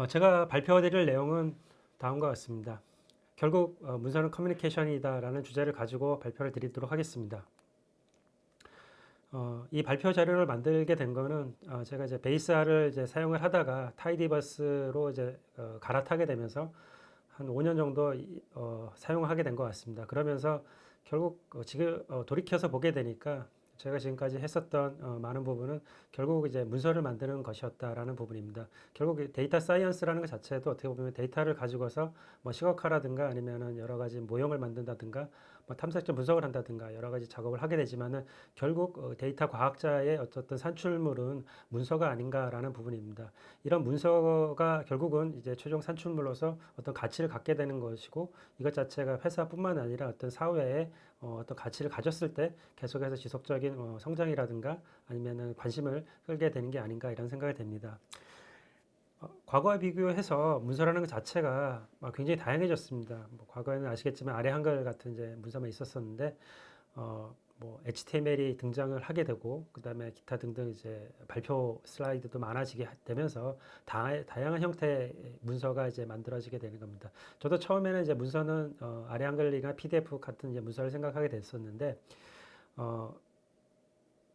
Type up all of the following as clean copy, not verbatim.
제가 발표드릴 내용은 다음과 같습니다. 결국 문서는 커뮤니케이션이다라는 주제를 가지고 발표를 드리도록 하겠습니다. 이 발표 자료를 만들게 된 거는 제가 이제 베이스R을 이제 사용을 하다가 타이디버스로 이제 갈아타게 되면서 한 5년 정도 사용하게 된 것 같습니다. 그러면서 결국 지금 돌이켜서 보게 되니까 제가 지금까지 했었던 많은 부분은 결국 이제 문서를 만드는 것이었다라는 부분입니다. 결국 데이터 사이언스라는 것 자체도 어떻게 보면 데이터를 가지고서 뭐 시각화라든가 아니면은 여러 가지 모형을 만든다든가 뭐 탐색적 분석을 한다든가 여러 가지 작업을 하게 되지만은 결국 데이터 과학자의 어떤 산출물은 문서가 아닌가라는 부분입니다. 이런 문서가 결국은 이제 최종 산출물로서 어떤 가치를 갖게 되는 것이고 이것 자체가 회사뿐만 아니라 어떤 사회에 어떤 가치를 가졌을 때 계속해서 지속적인 성장이라든가 아니면은 관심을 끌게 되는 게 아닌가 이런 생각이 됩니다. 과거와 비교해서 문서라는 것 자체가 굉장히 다양해졌습니다. 뭐 과거에는 아시겠지만 아래 한글 같은 이제 문서만 있었었는데 뭐 HTML이 등장을 하게 되고 그다음에 기타 등등 이제 발표 슬라이드도 많아지게 되면서 다양한 형태의 문서가 이제 만들어지게 되는 겁니다. 저도 처음에는 이제 문서는 아래 한글이나 PDF 같은 이제 문서를 생각하게 됐었는데 어,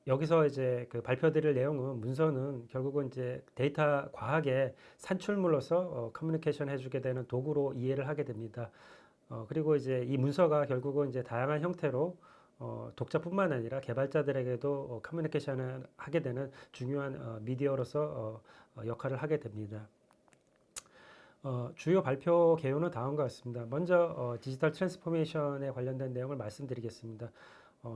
여기서 이제 그 발표드릴 내용은 문서는 결국은 이제 데이터 과학의 산출물로서 커뮤니케이션 해주게 되는 도구로 이해를 하게 됩니다. 그리고 이제 이 문서가 결국은 이제 다양한 형태로 독자뿐만 아니라 개발자들에게도 커뮤니케이션을 하게 되는 중요한 미디어로서 역할을 하게 됩니다. 주요 발표 개요는 다음과 같습니다. 먼저 디지털 트랜스포메이션에 관련된 내용을 말씀드리겠습니다.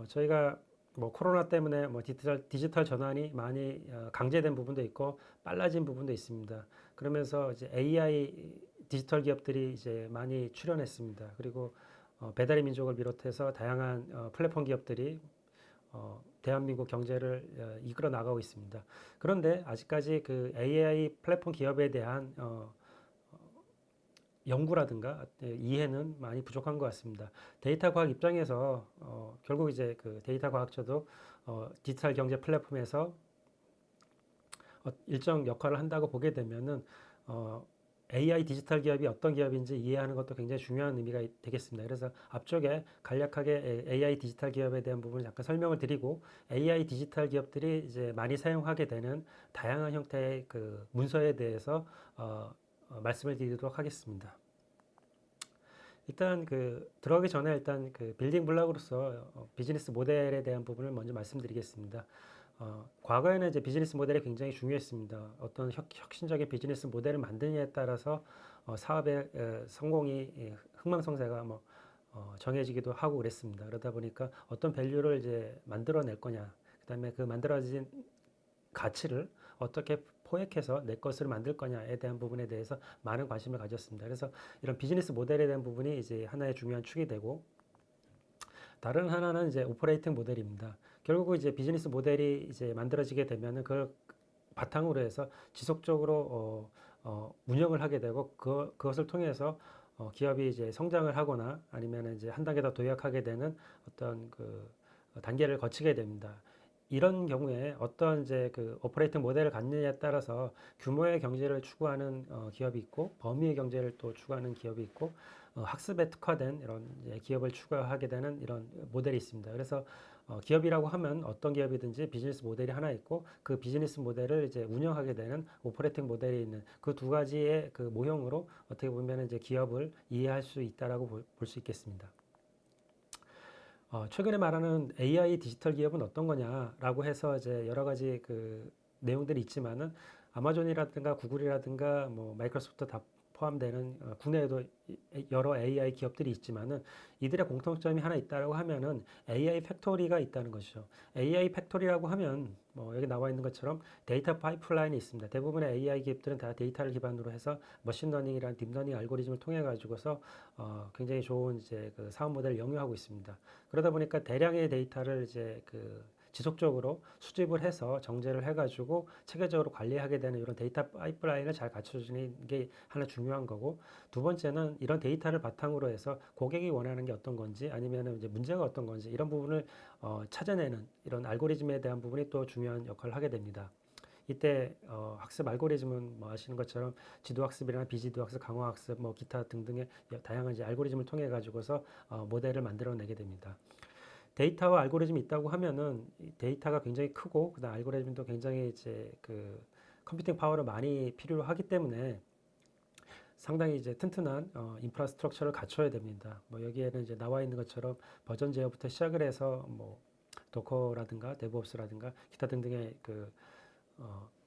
저희가 뭐 코로나 때문에 뭐 디지털 전환이 많이 강제된 부분도 있고 빨라진 부분도 있습니다. 그러면서 이제 AI 디지털 기업들이 이제 많이 출연했습니다. 그리고 배달의 민족을 비롯해서 다양한 플랫폼 기업들이 대한민국 경제를 이끌어 나가고 있습니다. 그런데 아직까지 그 AI 플랫폼 기업에 대한 연구라든가 이해는 많이 부족한 것 같습니다. 데이터 과학 입장에서 결국 이제 그 데이터 과학자도 디지털 경제 플랫폼에서 일정 역할을 한다고 보게 되면은 AI 디지털 기업이 어떤 기업인지 이해하는 것도 굉장히 중요한 의미가 되겠습니다. 그래서 앞쪽에 간략하게 AI 디지털 기업에 대한 부분을 잠깐 설명을 드리고 AI 디지털 기업들이 이제 많이 사용하게 되는 다양한 형태의 그 문서에 대해서 말씀을 드리도록 하겠습니다. 일단 그 들어가기 전에 일단 그 빌딩 블록으로서 비즈니스 모델에 대한 부분을 먼저 말씀드리겠습니다. 과거에는 이제 비즈니스 모델이 굉장히 중요했습니다. 어떤 혁신적인 비즈니스 모델을 만드냐에 따라서 사업의 성공이 흥망성쇠가 뭐 정해지기도 하고 그랬습니다. 그러다 보니까 어떤 밸류를 이제 만들어낼 거냐, 그다음에 그 만들어진 가치를 어떻게 포획해서 내 것을 만들 거냐에 대한 부분에 대해서 많은 관심을 가졌습니다. 그래서 이런 비즈니스 모델에 대한 부분이 이제 하나의 중요한 축이 되고 다른 하나는 이제 오퍼레이팅 모델입니다. 결국 이제 비즈니스 모델이 이제 만들어지게 되면은 그걸 바탕으로 해서 지속적으로 운영을 하게 되고 그것을 통해서 기업이 이제 성장을 하거나 아니면 이제 한 단계 더 도약하게 되는 어떤 그 단계를 거치게 됩니다. 이런 경우에 어떤 이제 그 오퍼레이팅 모델을 갖느냐에 따라서 규모의 경제를 추구하는 기업이 있고 범위의 경제를 또 추구하는 기업이 있고 학습에 특화된 이런 기업을 추구하게 되는 이런 모델이 있습니다. 그래서 기업이라고 하면 어떤 기업이든지 비즈니스 모델이 하나 있고 그 비즈니스 모델을 이제 운영하게 되는 오퍼레이팅 모델이 있는 그 두 가지의 그 모형으로 어떻게 보면 이제 기업을 이해할 수 있다라고 볼 수 있겠습니다. 최근에 말하는 AI 디지털 기업은 어떤 거냐라고 해서 이제 여러 가지 그 내용들이 있지만은 아마존이라든가 구글이라든가 뭐 마이크로소프트 다 포함되는 국내에도 여러 AI 기업들이 있지만은 이들의 공통점이 하나 있다라고 하면은 AI 팩토리가 있다는 것이죠. AI 팩토리라고 하면 뭐 여기 나와 있는 것처럼 데이터 파이프라인이 있습니다. 대부분의 AI 기업들은 다 데이터를 기반으로 해서 머신러닝이란 딥러닝 알고리즘을 통해 가지고서 굉장히 좋은 이제 그 사업 모델을 영유하고 있습니다. 그러다 보니까 대량의 데이터를 이제 그 지속적으로 수집을 해서 정제를 해가지고 체계적으로 관리하게 되는 이런 데이터 파이프라인을 잘 갖춰주는 게 하나 중요한 거고 두 번째는 이런 데이터를 바탕으로 해서 고객이 원하는 게 어떤 건지 아니면 이제 문제가 어떤 건지 이런 부분을 찾아내는 이런 알고리즘에 대한 부분이 또 중요한 역할을 하게 됩니다. 이때 학습 알고리즘은 뭐 아시는 것처럼 지도학습이나 비지도학습, 강화학습, 뭐 기타 등등의 다양한 이제 알고리즘을 통해 가지고서 모델을 만들어내게 됩니다. 데이터와 알고리즘이 있다고 하면은 데이터가 굉장히 크고 그다음 알고리즘도 굉장히 이제 그 컴퓨팅 파워를 많이 필요하기 때문에 상당히 이제 튼튼한 인프라스트럭처를 갖춰야 됩니다. 뭐 여기에는 이제 나와 있는 것처럼 버전 제어부터 시작을 해서 뭐 도커라든가 데브옵스라든가 기타 등등의 그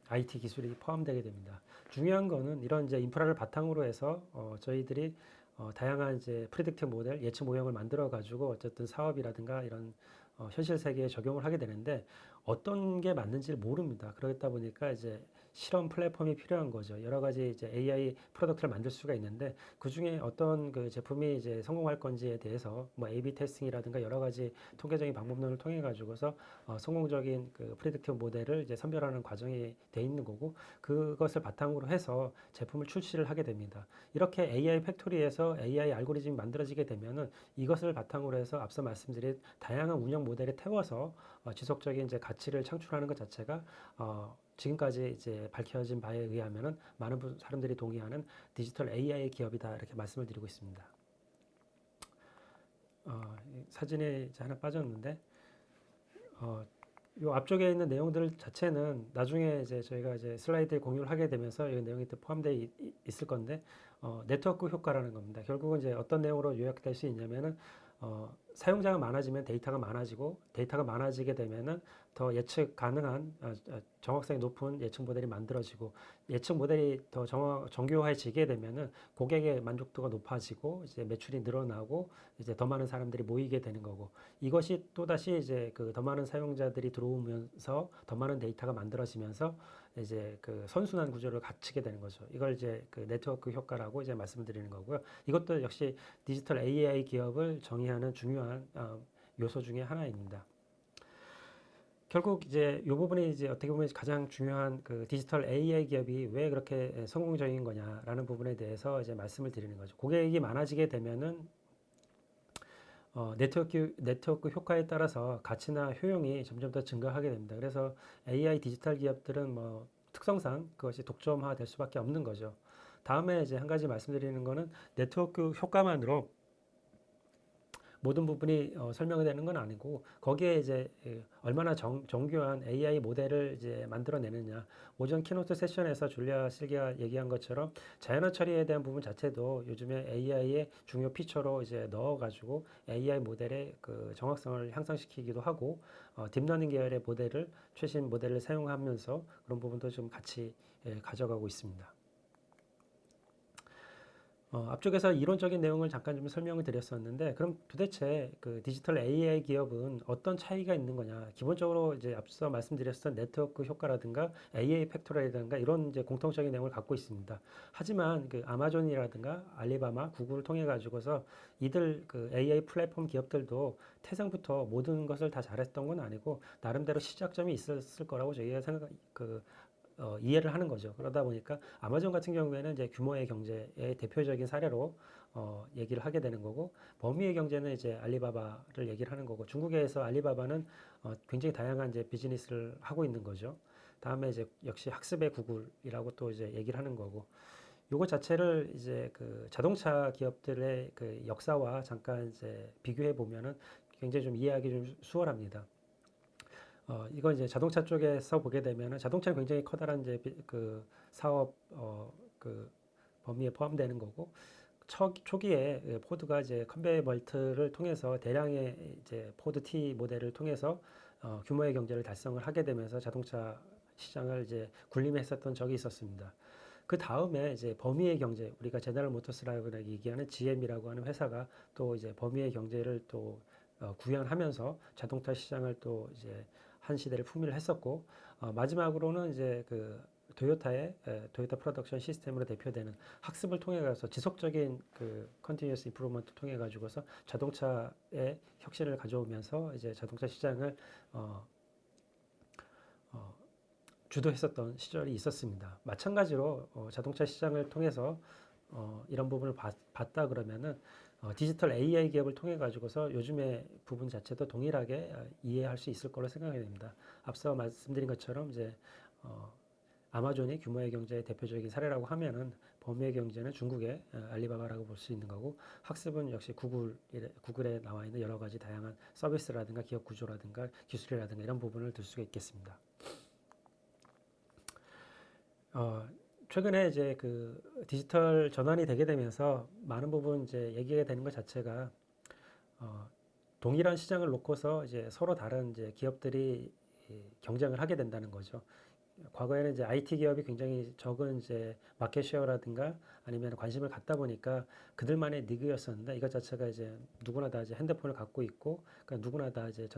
IT 기술이 포함되게 됩니다. 중요한 거는 이런 이제 인프라를 바탕으로 해서 저희들이 다양한 이제 프리딕티브 모델, 예측 모형을 만들어 가지고 어쨌든 사업이라든가 이런 현실 세계에 적용을 하게 되는데 어떤 게 맞는지를 모릅니다. 그러다 보니까 이제 실험 플랫폼이 필요한 거죠. 여러 가지 이제 AI 프로덕트를 만들 수가 있는데 그 중에 어떤 그 제품이 이제 성공할 건지에 대해서 뭐 A/B 테스팅이라든가 여러 가지 통계적인 방법론을 통해 가지고서 성공적인 그 프리딕티브 모델을 이제 선별하는 과정이 돼 있는 거고 그것을 바탕으로 해서 제품을 출시를 하게 됩니다. 이렇게 AI 팩토리에서 AI 알고리즘이 만들어지게 되면은 이것을 바탕으로 해서 앞서 말씀드린 다양한 운영 모델에 태워서 지속적인 이제 가치를 창출하는 것 자체가 지금까지 이제 밝혀진 바에 의하면은 많은 사람들이 동의하는 디지털 AI 기업이다 이렇게 말씀을 드리고 있습니다. 사진에 이제 하나 빠졌는데 요 앞쪽에 있는 내용들 자체는 나중에 이제 저희가 이제 슬라이드에 공유를 하게 되면서 이 내용이 또 포함되어 있을 건데 네트워크 효과라는 겁니다. 결국은 이제 어떤 내용으로 요약될 수 있냐면은 사용자가 많아지면 데이터가 많아지고 데이터가 많아지게 되면은 더 예측 가능한 정확성이 높은 예측 모델이 만들어지고 예측 모델이 더 정교해지게 되면은 고객의 만족도가 높아지고 이제 매출이 늘어나고 이제 더 많은 사람들이 모이게 되는 거고 이것이 또다시 이제 그 더 많은 사용자들이 들어오면서 더 많은 데이터가 만들어지면서 이제 그 선순환 구조를 갖추게 되는 거죠. 이걸 이제 그 네트워크 효과라고 이제 말씀드리는 거고요. 이것도 역시 디지털 AI 기업을 정의하는 중요한 요소 중에 하나입니다. 결국 이제 이 부분이 이제 어떻게 보면 가장 중요한 그 디지털 AI 기업이 왜 그렇게 성공적인 거냐라는 부분에 대해서 이제 말씀을 드리는 거죠. 고객이 많아지게 되면은 네트워크 효과에 따라서 가치나 효용이 점점 더 증가하게 됩니다. 그래서 AI 디지털 기업들은 뭐 특성상 그것이 독점화 될 수밖에 없는 거죠. 다음에 이제 한 가지 말씀드리는 거는 네트워크 효과만으로 모든 부분이 설명이 되는 건 아니고 거기에 이제 얼마나 정교한 AI 모델을 이제 만들어내느냐. 오전 키노트 세션에서 줄리아 실기가 얘기한 것처럼 자연어 처리에 대한 부분 자체도 요즘에 AI의 중요 피처로 이제 넣어가지고 AI 모델의 그 정확성을 향상시키기도 하고 딥러닝 계열의 모델을 최신 모델을 사용하면서 그런 부분도 좀 같이 가져가고 있습니다. 앞쪽에서 이론적인 내용을 잠깐 좀 설명을 드렸었는데, 그럼 도대체 그 디지털 AI 기업은 어떤 차이가 있는 거냐? 기본적으로 이제 앞서 말씀드렸던 네트워크 효과라든가 AI 팩토리라든가 이런 이제 공통적인 내용을 갖고 있습니다. 하지만 그 아마존이라든가 알리바마, 구글을 통해 가지고서 이들 그 AI 플랫폼 기업들도 태생부터 모든 것을 다 잘했던 건 아니고 나름대로 시작점이 있었을 거라고 저희가 이해를 하는 거죠. 그러다 보니까 아마존 같은 경우에는 이제 규모의 경제의 대표적인 사례로 얘기를 하게 되는 거고 범위의 경제는 이제 알리바바를 얘기를 하는 거고 중국에서 알리바바는 굉장히 다양한 이제 비즈니스를 하고 있는 거죠. 다음에 이제 역시 학습의 구글이라고 또 이제 얘기를 하는 거고 요거 자체를 이제 그 자동차 기업들의 그 역사와 잠깐 이제 비교해 보면은 굉장히 좀 이해하기 좀 수월합니다. 이건 이제 자동차 쪽에서 보게 되면은 자동차는 굉장히 커다란 이제 그 사업 그 범위에 포함되는 거고 초기에 포드가 이제 컨베이어 벨트를 통해서 대량의 이제 포드 T 모델을 통해서 규모의 경제를 달성을 하게 되면서 자동차 시장을 이제 군림했었던 적이 있었습니다. 그 다음에 이제 범위의 경제, 우리가 제너럴 모터스라고 얘기하는 GM이라고 하는 회사가 또 이제 범위의 경제를 또 구현하면서 자동차 시장을 또 이제 한 시대를 풍미를 했었고 마지막으로는 이제 그 토요타의 토요타 프로덕션 시스템으로 대표되는 학습을 통해 가서 지속적인 그 컨티뉴어스 임프루먼트 통해 가지고서 자동차의 혁신을 가져오면서 이제 자동차 시장을 어, 어, 주도했었던 시절이 있었습니다. 마찬가지로 자동차 시장을 통해서 이런 부분을 봤다 그러면은 디지털 AI 기업을 통해 가지고서 요즘의 부분 자체도 동일하게 이해할 수 있을 거로 생각이 됩니다. 앞서 말씀드린 것처럼 이제 아마존이 규모의 경제의 대표적인 사례라고 하면은 범위의 경제는 중국의 알리바바라고 볼 수 있는 거고 학습은 역시 구글에 나와 있는 여러 가지 다양한 서비스라든가 기업 구조라든가 기술이라든가 이런 부분을 들 수가 있겠습니다. 어, 최근에 이제 그 디지털 전환이 되게 되면서 많은 부분 이제 얘기가 되는 것 자체가 어, 동일한 시장을 놓고서 이제 서로 다른 이제 기업들이 경쟁을 하게 된다는 거죠. 과거에는 이제 IT 기업이 굉장히 적은 이제 마켓 쉐어라든가 아니면 관심을 갖다 보니까 그들만의 니그였었는데 이것 자체가 이제 누구나 다 이제 핸드폰을 갖고 있고 그러니까 누구나 다 이제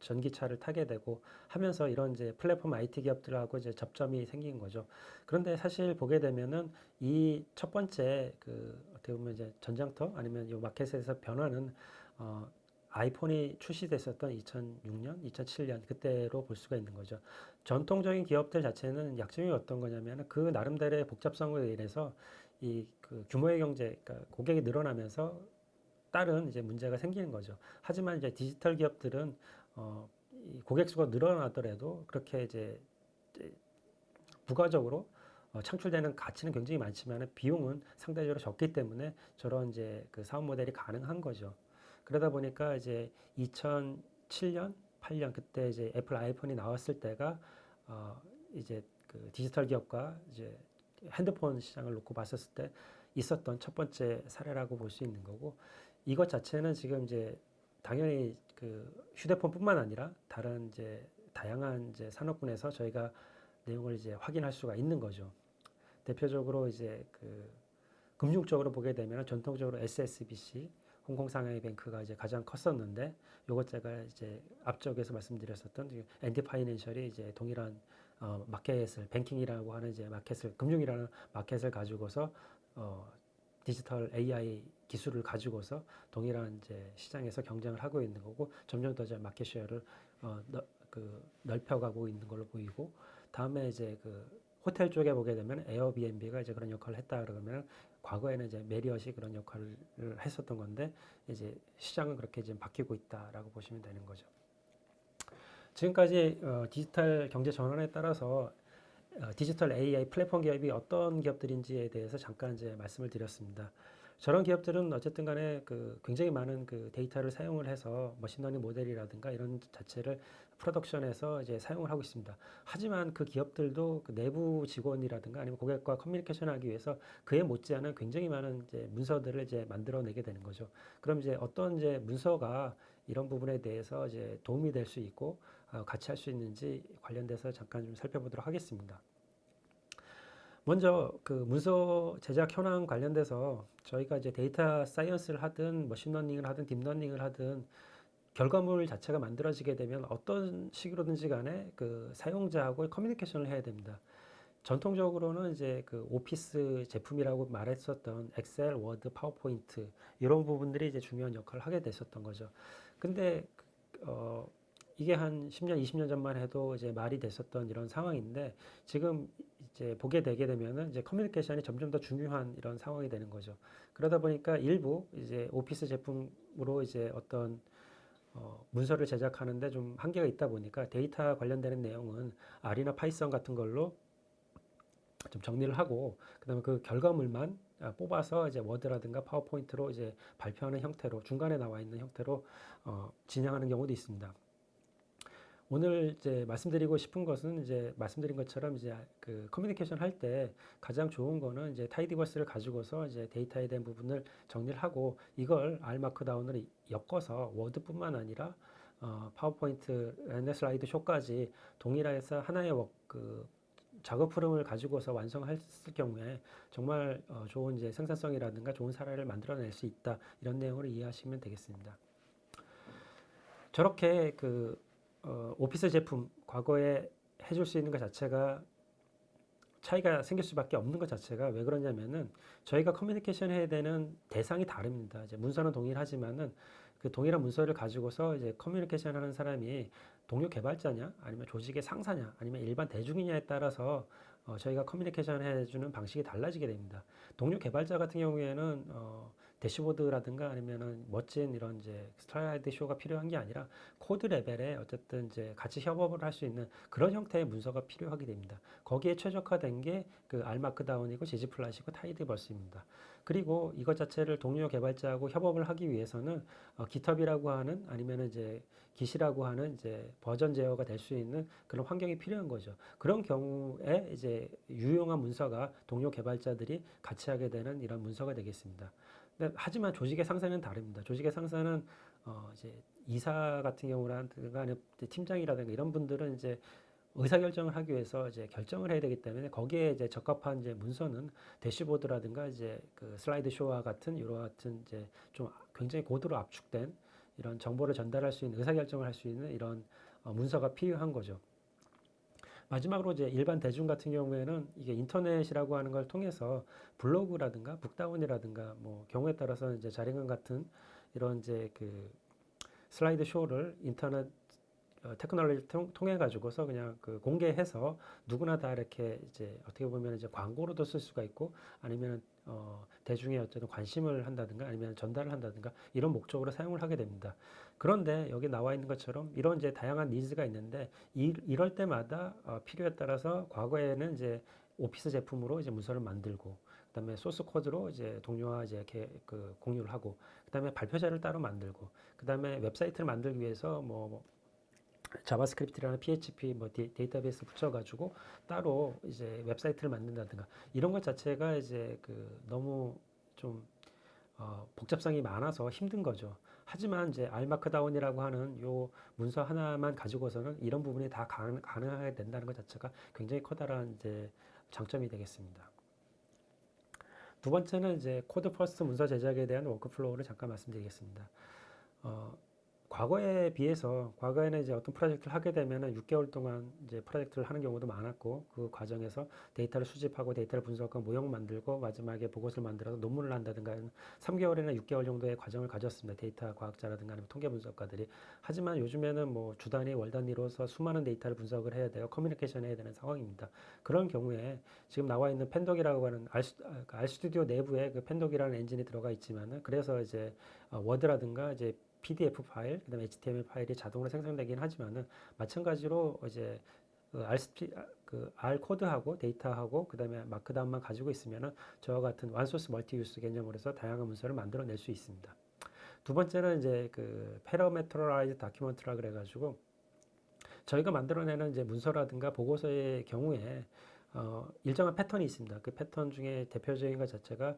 전기차를 타게 되고 하면서 이런 이제 플랫폼 IT 기업들하고 이제 접점이 생긴 거죠. 그런데 사실 보게 되면은 이 첫 번째 그 어떻게 보면 이제 전장터 아니면 이 마켓에서 변화는 어 아이폰이 출시됐었던 2006년, 2007년 그때로 볼 수가 있는 거죠. 전통적인 기업들 자체는 약점이 어떤 거냐면 그 나름대로의 복잡성으로 인해서 이 그 규모의 경제, 그러니까 고객이 늘어나면서 다른 이제 문제가 생기는 거죠. 하지만 이제 디지털 기업들은 이 고객 수가 늘어나더라도 그렇게 이제 부가적으로 창출되는 가치는 굉장히 많지만 비용은 상대적으로 적기 때문에 저런 이제 그 사업 모델이 가능한 거죠. 그러다 보니까 이제 2007년, 8년 그때 이제 애플 아이폰이 나왔을 때가 이제 그 디지털 기업과 이제 핸드폰 시장을 놓고 봤었을 때 있었던 첫 번째 사례라고 볼 수 있는 거고 이것 자체는 지금 이제 당연히 그 휴대폰뿐만 아니라 다른 이제 다양한 이제 산업군에서 저희가 내용을 이제 확인할 수가 있는 거죠. 대표적으로 이제 그 금융 쪽으로 보게 되면 전통적으로 SSBC, 홍콩상하이뱅크가 이제 가장 컸었는데 요것 제가 이제 앞쪽에서 말씀드렸었던 엔디 파이낸셜이 이제 동일한 마켓을 뱅킹이라고 하는 이제 마켓을 금융이라는 마켓을 가지고서 디지털 AI 기술을 가지고서 동일한 이제 시장에서 경쟁을 하고 있는 거고 점점 더 이제 마켓 쉐어를 넓혀가고 있는 걸로 보이고 다음에 이제 그 호텔 쪽에 보게 되면 에어비앤비가 이제 그런 역할을 했다 그러면 과거에는 이제 메리엇이 그런 역할을 했었던 건데 이제 시장은 그렇게 지금 바뀌고 있다라고 보시면 되는 거죠. 지금까지 디지털 경제 전환에 따라서 디지털 AI 플랫폼 기업이 어떤 기업들인지에 대해서 잠깐 이제 말씀을 드렸습니다. 저런 기업들은 어쨌든 간에 그 굉장히 많은 그 데이터를 사용을 해서 머신러닝 모델이라든가 이런 자체를 프로덕션에서 이제 사용을 하고 있습니다. 하지만 그 기업들도 그 내부 직원이라든가 아니면 고객과 커뮤니케이션 하기 위해서 그에 못지않은 굉장히 많은 이제 문서들을 이제 만들어내게 되는 거죠. 그럼 이제 어떤 이제 문서가 이런 부분에 대해서 이제 도움이 될 수 있고 같이 할 수 있는지 관련돼서 잠깐 좀 살펴보도록 하겠습니다. 먼저 그 문서 제작 현황 관련돼서 저희가 이제 데이터 사이언스를 하든 머신러닝을 하든 딥러닝을 하든 결과물 자체가 만들어지게 되면 어떤 식으로든지 간에 그 사용자하고 커뮤니케이션을 해야 됩니다. 전통적으로는 이제 그 오피스 제품이라고 말했었던 엑셀, 워드, 파워포인트 이런 부분들이 이제 중요한 역할을 하게 됐었던 거죠. 근데 어 이게 한 10년, 20년 전만 해도 이제 말이 됐었던 이런 상황인데 지금 이제 보게 되게 되면은 이제 커뮤니케이션이 점점 더 중요한 이런 상황이 되는 거죠. 그러다 보니까 일부 이제 오피스 제품으로 이제 어떤 문서를 제작하는데 좀 한계가 있다 보니까 데이터 관련되는 내용은 R이나 파이썬 같은 걸로 좀 정리를 하고 그다음에 그 결과물만 뽑아서 이제 워드라든가 파워포인트로 이제 발표하는 형태로 중간에 나와 있는 형태로 진행하는 경우도 있습니다. 오늘 이제 말씀드리고 싶은 것은 이제 말씀드린 것처럼 이제 그 커뮤니케이션 할 때 가장 좋은 거는 이제 타이디버스를 가지고서 이제 데이터에 대한 부분을 정리를 하고 이걸 R 마크다운으로 엮어서 워드뿐만 아니라 파워포인트, 슬라이드 쇼까지 동일해서 하나의 그 작업 흐름을 가지고서 완성했을 경우에 정말 좋은 이제 생산성이라든가 좋은 사례를 만들어낼 수 있다 이런 내용으로 이해하시면 되겠습니다. 저렇게 그 오피스 제품 과거에 해줄 수 있는 것 자체가 차이가 생길 수밖에 없는 것 자체가 왜 그러냐면은 저희가 커뮤니케이션 해야 되는 대상이 다릅니다. 이제 문서는 동일하지만은 그 동일한 문서를 가지고서 이제 커뮤니케이션 하는 사람이 동료 개발자냐 아니면 조직의 상사냐 아니면 일반 대중이냐에 따라서 저희가 커뮤니케이션 해주는 방식이 달라지게 됩니다. 동료 개발자 같은 경우에는 대시보드라든가 아니면은 멋진 이런 이제 슬라이드 쇼가 필요한 게 아니라 코드 레벨에 어쨌든 이제 같이 협업을 할 수 있는 그런 형태의 문서가 필요하게 됩니다. 거기에 최적화된 게 그 알마크다운이고 지지플랫이고 타이드버스입니다. 그리고 이것 자체를 동료 개발자하고 협업을 하기 위해서는 GitHub이라고 하는 아니면 이제 Git이라고 하는 이제 버전 제어가 될 수 있는 그런 환경이 필요한 거죠. 그런 경우에 이제 유용한 문서가 동료 개발자들이 같이 하게 되는 이런 문서가 되겠습니다. 하지만 조직의 상사는 다릅니다. 조직의 상사는 이제 이사 같은 경우라든가 아니면 팀장이라든가 이런 분들은 이제 의사결정을 하기 위해서 이제 결정을 해야 되기 때문에 거기에 이제 적합한 이제 문서는 대시보드라든가 이제 그 슬라이드 쇼와 같은 이와 같은 이제 좀 굉장히 고도로 압축된 이런 정보를 전달할 수 있는 의사결정을 할 수 있는 이런 문서가 필요한 거죠. 마지막으로 이제 일반 대중 같은 경우에는 이게 인터넷이라고 하는 걸 통해서 블로그라든가 북다운이라든가 뭐 경우에 따라서 이제 자링은 같은 이런 이제 그 슬라이드 쇼를 인터넷 테크놀로지를 통해 가지고서 그냥 그 공개해서 누구나 다 이렇게 이제 어떻게 보면 이제 광고로도 쓸 수가 있고 아니면 대중의 어쨌든 관심을 한다든가 아니면 전달을 한다든가 이런 목적으로 사용을 하게 됩니다. 그런데 여기 나와 있는 것처럼 이런 이제 다양한 니즈가 있는데 이럴 때마다 필요에 따라서 과거에는 이제 오피스 제품으로 이제 문서를 만들고 그다음에 소스 코드로 이제 동료와 이제 이렇게 그 공유를 하고 그다음에 발표자를 따로 만들고 그다음에 웹사이트를 만들기 위해서 뭐 자바스크립트라는 PHP 뭐 데이터베이스 붙여가지고 따로 이제 웹사이트를 만든다든가 이런 것 자체가 이제 그 너무 좀 복잡성이 많아서 힘든 거죠. 하지만 이제 알마크다운이라고 하는 요 문서 하나만 가지고서는 이런 부분이 다 가능하게 된다는 것 자체가 굉장히 커다란 이제 장점이 되겠습니다. 두 번째는 이제 코드 퍼스트 문서 제작에 대한 워크플로우를 잠깐 말씀드리겠습니다. 어, 과거에 비해서 과거에는 이제 어떤 프로젝트를 하게 되면은 6개월 동안 이제 프로젝트를 하는 경우도 많았고 그 과정에서 데이터를 수집하고 데이터를 분석하고 모형 만들고 마지막에 보고서를 만들어서 논문을 한다든가 3개월이나 6개월 정도의 과정을 가졌습니다. 데이터 과학자라든가 아니면 통계 분석가들이. 하지만 요즘에는 뭐 주 단위, 월 단위로서 수많은 데이터를 분석을 해야 돼요. 커뮤니케이션 해야 되는 상황입니다. 그런 경우에 지금 나와 있는 펜독이라고 하는 알스튜디오 내부에 그 펜독이라는 엔진이 들어가 있지만은 그래서 이제 워드라든가 이제 PDF 파일, 그다음에 HTML 파일이 자동으로 생성되긴 하지만은 마찬가지로 이제 그 R 코드하고 데이터하고 그다음에 마크다운만 가지고 있으면은 저와 같은 원소스 멀티유스 개념으로 해서 다양한 문서를 만들어낼 수 있습니다. 두 번째는 이제 그 패러메트라이즈 다큐먼트라 그래가지고 저희가 만들어내는 이제 문서라든가 보고서의 경우에 일정한 패턴이 있습니다. 그 패턴 중에 대표적인 것 자체가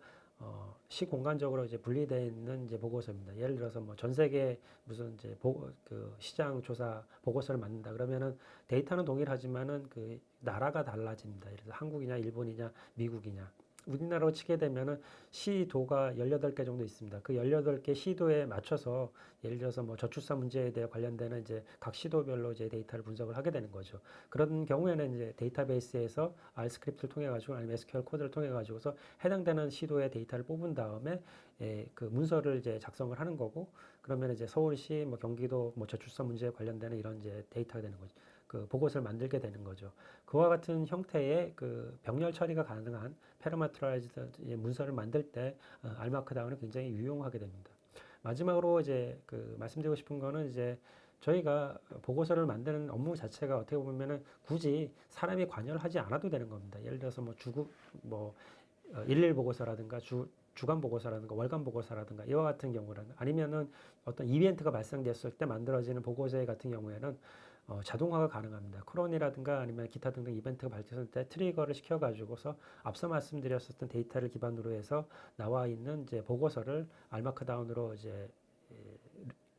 시공간적으로 이제 분리되어 있는 이제 보고서입니다. 예를 들어서 뭐 전 세계 무슨 이제 그 시장 조사 보고서를 만든다 그러면은 데이터는 동일하지만은 그 나라가 달라집니다. 예를 들어서 한국이냐, 일본이냐, 미국이냐. 우리나라로 치게 되면은 시도가 18개 정도 있습니다. 그 18개 시도에 맞춰서 예를 들어서 뭐 저출산 문제에 대해 관련되는 이제 각 시도별로 이제 데이터를 분석을 하게 되는 거죠. 그런 경우에는 이제 데이터베이스에서 R 스크립트를 통해 가지고 아니면 SQL 코드를 통해 가지고서 해당되는 시도의 데이터를 뽑은 다음에 그 문서를 이제 작성을 하는 거고 그러면 이제 서울시 뭐 경기도 뭐 저출산 문제에 관련되는 이런 이제 데이터가 되는 거죠. 그 보고서를 만들게 되는 거죠. 그와 같은 형태의 그 병렬 처리가 가능한 패러메트라이즈드 문서를 만들 때 알마크다운은 굉장히 유용하게 됩니다. 마지막으로 이제 그 말씀드리고 싶은 거는 이제 저희가 보고서를 만드는 업무 자체가 어떻게 보면은 굳이 사람이 관여를 하지 않아도 되는 겁니다. 예를 들어서 뭐 일일 보고서라든가 주간 보고서라든가 월간 보고서라든가 이와 같은 경우라는 아니면은 어떤 이벤트가 발생됐을 때 만들어지는 보고서 같은 경우에는 자동화가 가능합니다. 크론이라든가 아니면 기타 등등 이벤트가 발생했을 때 트리거를 시켜가지고서 앞서 말씀드렸었던 데이터를 기반으로 해서 나와 있는 이제 보고서를 알마크다운으로 이제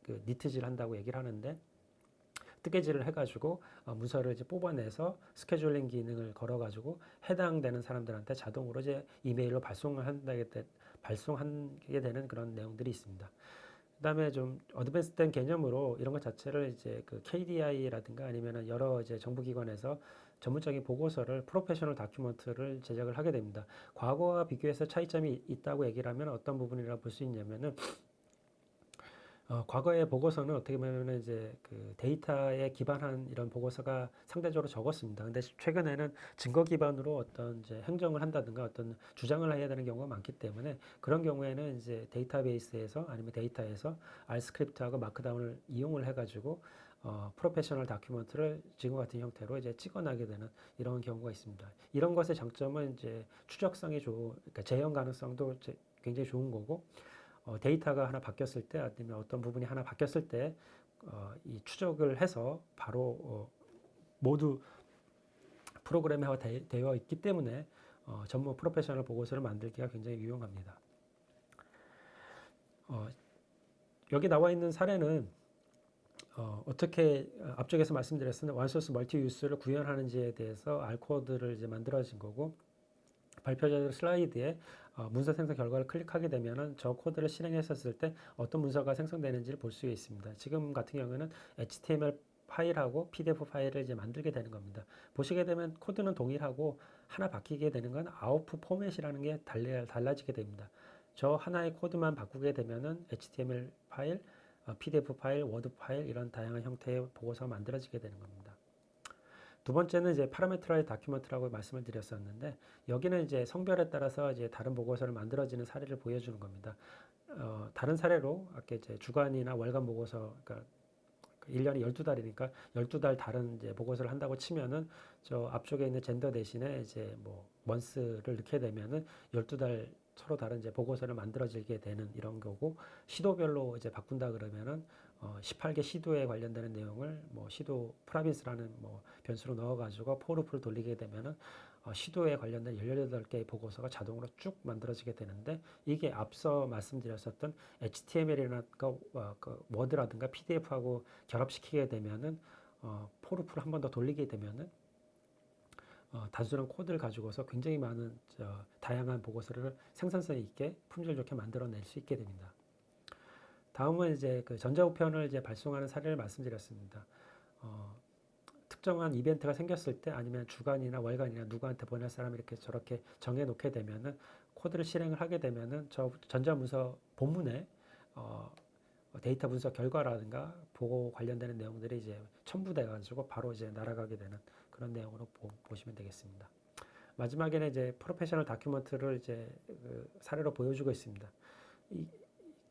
그 니트질 한다고 얘기를 하는데 뜨개질을 해가지고 문서를 이제 뽑아내서 스케줄링 기능을 걸어가지고 해당되는 사람들한테 자동으로 이제 이메일로 발송하게 되는 그런 내용들이 있습니다. 그다음에 좀 어드밴스된 개념으로 이런 것 자체를 이제 그 KDI라든가 아니면은 여러 이제 정부기관에서 전문적인 보고서를 프로페셔널 다큐먼트를 제작을 하게 됩니다. 과거와 비교해서 차이점이 있다고 얘기를 하면 어떤 부분이라고 볼 수 있냐면은 과거의 보고서는 어떻게 보면 이제 그 데이터에 기반한 이런 보고서가 상대적으로 적었습니다. 근데 최근에는 증거 기반으로 어떤 이제 행정을 한다든가 어떤 주장을 해야 되는 경우가 많기 때문에 그런 경우에는 이제 데이터베이스에서 아니면 데이터에서 R 스크립트하고 마크다운을 이용을 해가지고 프로페셔널 다큐멘트를 지금 같은 형태로 이제 찍어나게 되는 이런 경우가 있습니다. 이런 것의 장점은 이제 추적성이 그러니까 재현 가능성도 굉장히 좋은 거고 데이터가 하나 바뀌었을 때 아니면 어떤 부분이 하나 바뀌었을 때 이 추적을 해서 바로 모두 프로그램화 되어 있기 때문에 전문 프로페셔널 보고서를 만들기가 굉장히 유용합니다. 여기 나와 있는 사례는 어떻게 앞쪽에서 말씀드렸던 원소스 멀티 유스를 구현하는지에 대해서 R 코드를 이제 만들어진 거고 발표자 슬라이드에 문서 생성 결과를 클릭하게 되면은 저 코드를 실행했었을 때 어떤 문서가 생성되는지를 볼 수 있습니다. 지금 같은 경우에는 HTML 파일하고 PDF 파일을 이제 만들게 되는 겁니다. 보시게 되면 코드는 동일하고 하나 바뀌게 되는 건 아웃풋 포맷이라는 게 달라지게 됩니다. 저 하나의 코드만 바꾸게 되면은 HTML 파일, PDF 파일, 워드 파일 이런 다양한 형태의 보고서가 만들어지게 되는 겁니다. 두 번째는 이제 파라메트라이즈 다큐멘트라고 말씀을 드렸었는데 여기는 이제 성별에 따라서 이제 다른 보고서를 만들어지는 사례를 보여주는 겁니다. 다른 사례로 아까 이제 주간이나 월간 보고서, 그러니까 1년이 12달이니까 12달 다른 이제 보고서를 한다고 치면은 저 앞쪽에 있는 젠더 대신에 이제 뭐 먼스를 넣게 되면은 12달 서로 다른 이제 보고서를 만들어지게 되는 이런 거고 시도별로 이제 바꾼다 그러면은 18개 시도에 관련되는 내용을 뭐 시도 프라빈스라는 뭐 변수로 넣어가지고 포르프를 돌리게 되면은 시도에 관련된 18개의 보고서가 자동으로 쭉 만들어지게 되는데 이게 앞서 말씀드렸었던 HTML이나 그 워드라든가 PDF하고 결합시키게 되면은 포르프를 한 번 더 돌리게 되면은 단순한 코드를 가지고서 굉장히 많은 다양한 보고서를 생산성 있게 품질 좋게 만들어낼 수 있게 됩니다. 다음은 이제 그 전자우편을 이제 발송하는 사례를 말씀드렸습니다. 특정한 이벤트가 생겼을 때 아니면 주간이나 월간이나 누구한테 보낼 사람 이렇게 저렇게 정해 놓게 되면은 코드를 실행을 하게 되면은 저 전자문서 본문에 데이터 분석 결과라든가 보고 관련되는 내용들이 이제 첨부돼 가지고 바로 이제 날아가게 되는 그런 내용으로 보시면 되겠습니다. 마지막에는 이제 프로페셔널 다큐멘트를 이제 그 사례로 보여주고 있습니다. 이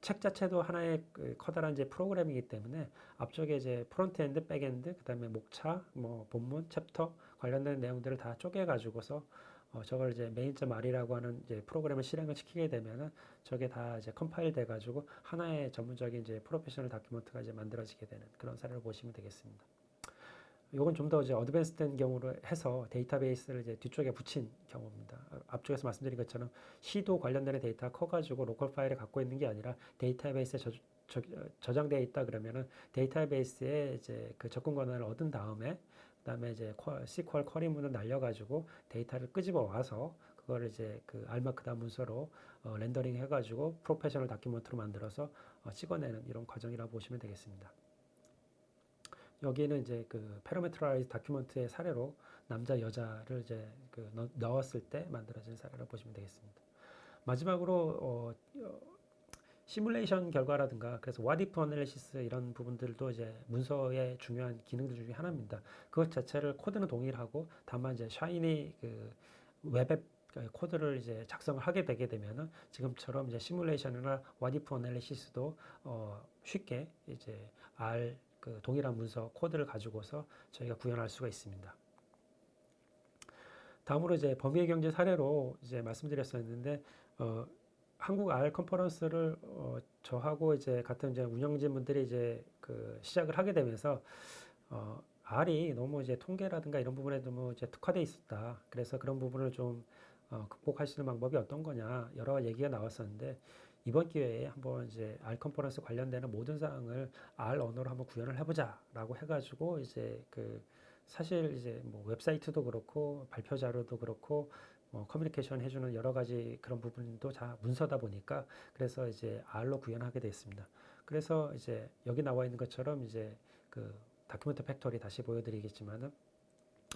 책 자체도 하나의 그 커다란 이제 프로그램이기 때문에 앞쪽에 이제 프론트엔드, 백엔드, 그다음에 목차, 뭐 본문, 챕터 관련된 내용들을 다 쪼개 가지고서 저걸 이제 main.r이라고 하는 이제 프로그램을 실행을 시키게 되면은 저게 다 이제 컴파일 돼 가지고 하나의 전문적인 이제 프로페셔널 다큐멘트가 이제 만들어지게 되는 그런 사례를 보시면 되겠습니다. 이건 좀 더 이제 어드밴스된 경우로 해서 데이터베이스를 이제 뒤쪽에 붙인 경우입니다. 앞쪽에서 말씀드린 것처럼 시도 관련된 데이터가 커가지고 로컬 파일을 갖고 있는 게 아니라 데이터베이스에 저장되어 있다 그러면은 데이터베이스에 이제 그 접근 권한을 얻은 다음에 그다음에 이제 SQL 쿼리문을 날려가지고 데이터를 끄집어 와서 그걸 이제 그 알마크다 문서로 렌더링 해가지고 프로페셔널 다큐멘트로 만들어서 찍어내는 이런 과정이라고 보시면 되겠습니다. 여기는 이제 그 패러메트라이즈 다큐멘트의 사례로 남자 여자를 이제 그 넣었을 때 만들어진 사례를 보시면 되겠습니다. 마지막으로 시뮬레이션 결과라든가 그래서 what if 어널리시스 이런 부분들도 이제 문서의 중요한 기능들 중에 하나입니다. 그것 자체를 코드는 동일하고 다만 이제 샤이니 그 웹앱 코드를 이제 작성을 하게 되게 되면은 지금처럼 이제 시뮬레이션이나 what if 어널리시스도 쉽게 이제 그 동일한 문서 코드를 가지고서 저희가 구현할 수가 있습니다. 다음으로 이제 범위의 경제 사례로 이제 말씀드렸었는데 한국 R 컨퍼런스를 저하고 이제 같은 이제 운영진 분들이 이제 그 시작을 하게 되면서 R이 너무 이제 통계라든가 이런 부분에 너무 이제 특화돼 있었다. 그래서 그런 부분을 좀 극복할 수 있는 방법이 어떤 거냐 여러 얘기가 나왔었는데 이번 기회에 한번 이제 R 컨퍼런스 관련되는 모든 사항을 R 언어로 한번 구현을 해보자라고 해가지고 이제 그 사실 이제 뭐 웹사이트도 그렇고 발표 자료도 그렇고 커뮤니케이션 해주는 여러 가지 그런 부분도 다 문서다 보니까 그래서 이제 R로 구현하게 됐습니다. 그래서 이제 여기 나와 있는 것처럼 이제 그 다큐멘트 팩토리 다시 보여드리겠지만은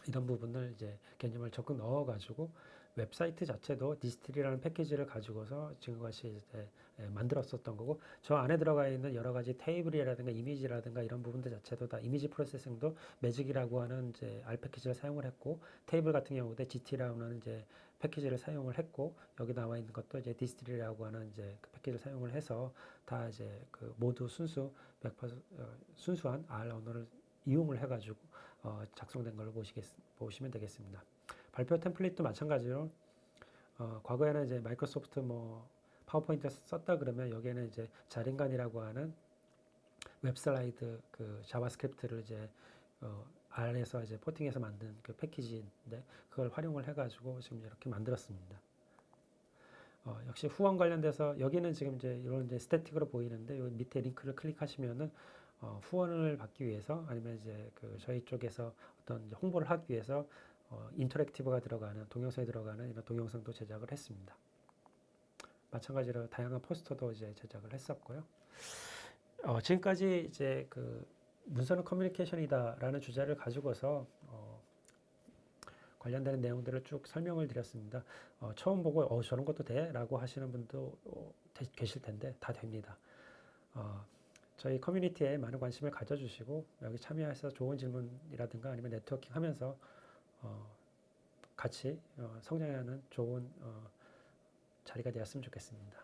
이런 부분을 이제 개념을 적극 넣어가지고 웹사이트 자체도 디스트리라는 패키지를 가지고서 지금같이 이제 만들었었던 거고 저 안에 들어가 있는 여러 가지 테이블이라든가 이미지라든가 이런 부분들 자체도 다 이미지 프로세싱도 매직이라고 하는 이제 R 패키지를 사용을 했고 테이블 같은 경우도 GT라고 하는 이제 패키지를 사용을 했고 여기 나와 있는 것도 이제 디스트리라고 하는 이제 그 패키지를 사용을 해서 다 이제 그 모두 순수 100% 순수한 R 언어를 이용을 해가지고 작성된 걸 보시면 되겠습니다. 발표 템플릿도 마찬가지로 과거에는 이제 마이크로소프트 뭐 파워포인트 썼다 그러면 여기에는 이제 자린간이라고 하는 웹슬라이드 그 자바스크립트를 이제 R에서 이제 포팅해서 만든 그 패키지인데 그걸 활용을 해가지고 지금 이렇게 만들었습니다. 역시 후원 관련돼서 여기는 지금 이제 이런 이제 스태틱으로 보이는데 여기 밑에 링크를 클릭하시면은 후원을 받기 위해서 아니면 이제 그 저희 쪽에서 어떤 홍보를 하기 위해서 인터랙티브가 들어가는 동영상이 들어가는 이런 동영상도 제작을 했습니다. 마찬가지로 다양한 포스터도 이제 제작을 했었고요. 지금까지 이제 그 문서는 커뮤니케이션이다라는 주제를 가지고서 관련되는 내용들을 쭉 설명을 드렸습니다. 처음 보고 저런 것도 돼? 라고 하시는 분도 계실 텐데 다 됩니다. 저희 커뮤니티에 많은 관심을 가져주시고 여기 참여해서 좋은 질문이라든가 아니면 네트워킹 하면서 같이 성장하는 좋은 자리가 되었으면 좋겠습니다.